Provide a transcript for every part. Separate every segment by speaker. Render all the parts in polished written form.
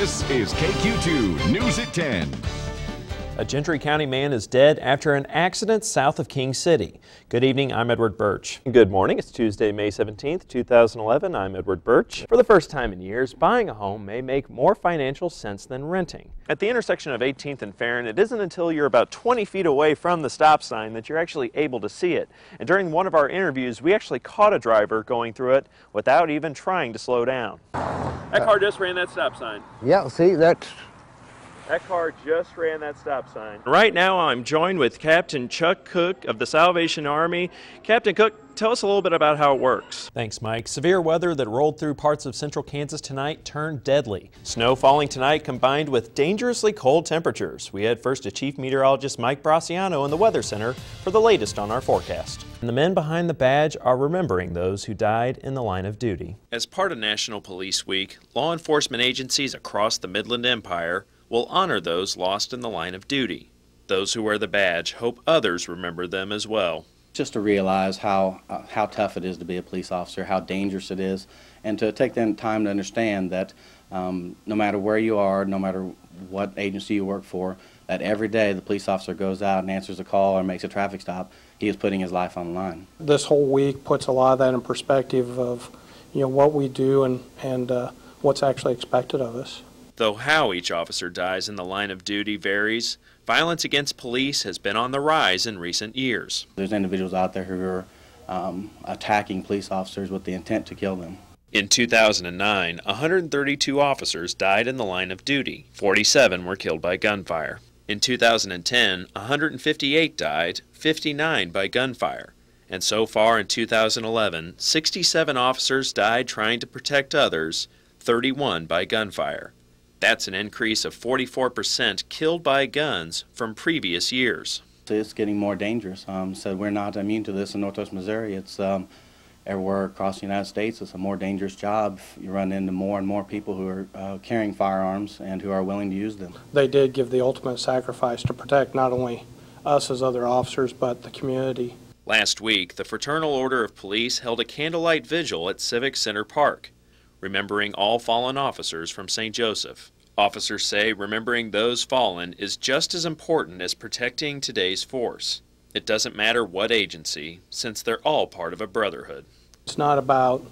Speaker 1: This is KQ2 News at 10.
Speaker 2: A Gentry County man is dead after an accident south of King City. Good evening, I'm Edward Burch. Good morning, it's Tuesday, May 17th, 2011. I'm Edward Burch. For the first time in years, buying a home may make more financial sense than renting. At the intersection of 18th and Farron, it isn't until you're about 20 feet away from the stop sign that you're actually able to see it. And during one of our interviews, we actually caught a driver going through it without even trying to slow down. That car just ran that stop sign.
Speaker 3: Yeah, see, that
Speaker 2: car just ran that stop sign. Right now I'm joined with Captain Chuck Cook of the Salvation Army. Captain Cook, tell us a little bit about how it works. Thanks, Mike. Severe weather that rolled through parts of central Kansas tonight turned deadly. Snow falling tonight combined with dangerously cold temperatures. We head first to Chief Meteorologist Mike Braciano in the Weather Center for the latest on our forecast. And the men behind the badge are remembering those who died in the line of duty. As part of National Police Week, law enforcement agencies across the Midland Empire will honor those lost in the line of duty. Those who wear the badge hope others remember them as well.
Speaker 4: Just to realize how tough it is to be a police officer, how dangerous it is, and to take the time to understand that no matter where you are, no matter what agency you work for, that every day the police officer goes out and answers a call or makes a traffic stop, he is putting his life on the line.
Speaker 5: This whole week puts a lot of that in perspective of what we do and what's actually expected of us.
Speaker 2: Though how each officer dies in the line of duty varies, violence against police has been on the rise in recent years.
Speaker 4: There's individuals out there who are attacking police officers with the intent to kill them.
Speaker 2: In 2009, 132 officers died in the line of duty. 47 were killed by gunfire. In 2010, 158 died, 59 by gunfire. And so far in 2011, 67 officers died trying to protect others, 31 by gunfire. That's an increase of 44% killed by guns from previous years.
Speaker 4: It's getting more dangerous, so we're not immune to this in Northwest Missouri. It's everywhere across the United States. It's a more dangerous job. You run into more and more people who are carrying firearms and who are willing to use them.
Speaker 5: They did give the ultimate sacrifice to protect not only us as other officers, but the community.
Speaker 2: Last week, the Fraternal Order of Police held a candlelight vigil at Civic Center Park, remembering all fallen officers from St. Joseph. Officers say remembering those fallen is just as important as protecting today's force. It doesn't matter what agency, since they're all part of a brotherhood.
Speaker 5: It's not about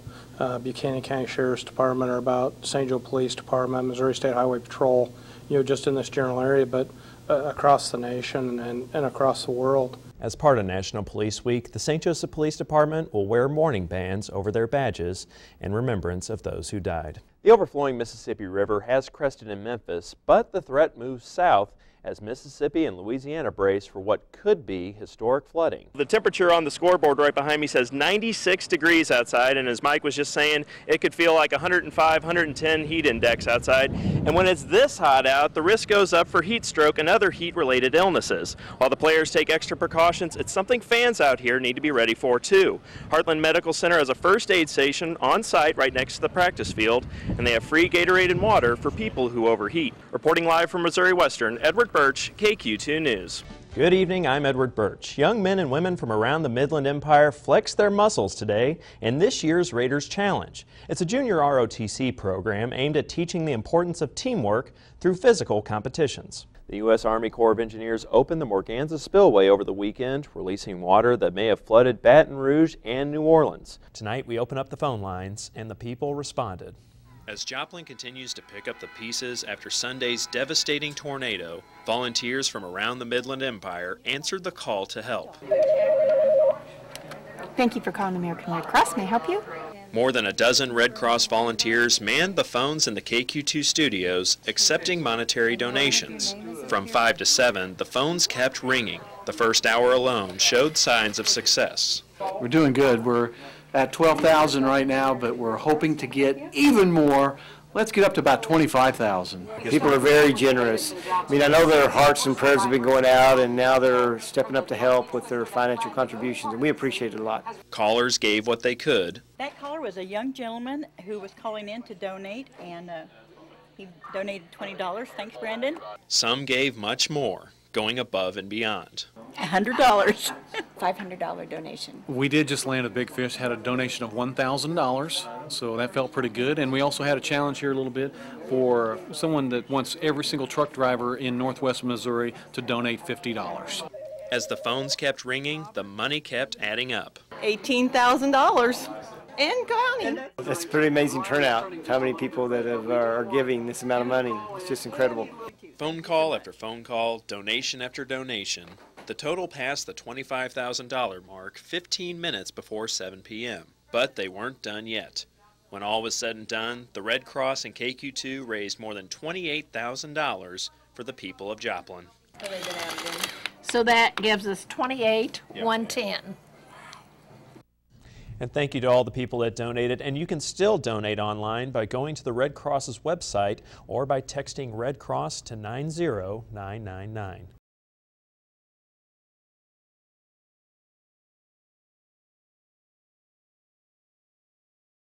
Speaker 5: Buchanan County Sheriff's Department or about St. Joe Police Department, Missouri State Highway Patrol, just in this general area, but across the nation and across the world.
Speaker 2: As part of National Police Week, the St. Joseph Police Department will wear mourning bands over their badges in remembrance of those who died. The overflowing Mississippi River has crested in Memphis, but the threat moves south as Mississippi and Louisiana brace for what could be historic flooding. The temperature on the scoreboard right behind me says 96 degrees outside, and as Mike was just saying, it could feel like 105, 110 heat index outside. And when it's this hot out, the risk goes up for heat stroke and other heat-related illnesses. While the players take extra precautions, it's something fans out here need to be ready for too. Heartland Medical Center has a first aid station on site right next to the practice field, and they have free Gatorade and water for people who overheat. Reporting live from Missouri Western, Edward Burch, KQ2 News. Good evening, I'm Edward Burch. Young men and women from around the Midland Empire flexed their muscles today in this year's Raiders Challenge. It's a junior ROTC program aimed at teaching the importance of teamwork through physical competitions. The U.S. Army Corps of Engineers opened the Morganza Spillway over the weekend, releasing water that may have flooded Baton Rouge and New Orleans. Tonight we open up the phone lines and the people responded. As Joplin continues to pick up the pieces after Sunday's devastating tornado, volunteers from around the Midland Empire answered the call to help.
Speaker 6: Thank you for calling American Red Cross. May I help you?
Speaker 2: More than a dozen Red Cross volunteers manned the phones in the KQ2 studios, accepting monetary donations. From 5 to 7, the phones kept ringing. The first hour alone showed signs of success.
Speaker 7: We're doing good. We're at 12,000 right now, but we're hoping to get even more. Let's get up to about 25,000.
Speaker 3: People are very generous. I mean, I know their hearts and prayers have been going out, and now they're stepping up to help with their financial contributions, and we appreciate it a lot.
Speaker 2: Callers gave what they could.
Speaker 8: That caller was a young gentleman who was calling in to donate, and he donated $20. Thanks, Brandon.
Speaker 2: Some gave much more. going above and beyond.
Speaker 8: $100.
Speaker 6: $500 donation.
Speaker 7: We did just land a big fish, had a donation of $1,000, so that felt pretty good. And we also had a challenge here a little bit for someone that wants every single truck driver in Northwest Missouri to donate $50.
Speaker 2: As the phones kept ringing, the money kept adding up.
Speaker 8: $18,000 and counting.
Speaker 3: That's a pretty amazing turnout, how many people that are giving this amount of money. It's just incredible.
Speaker 2: Phone call after phone call, donation after donation. The total passed the $25,000 mark 15 minutes before 7 p.m. But they weren't done yet. When all was said and done, the Red Cross and KQ2 raised more than $28,000 for the people of Joplin.
Speaker 9: So that gives us 28,110.
Speaker 2: And thank you to all the people that donated. And you can still donate online by going to the Red Cross's website or by texting Red Cross to 90999.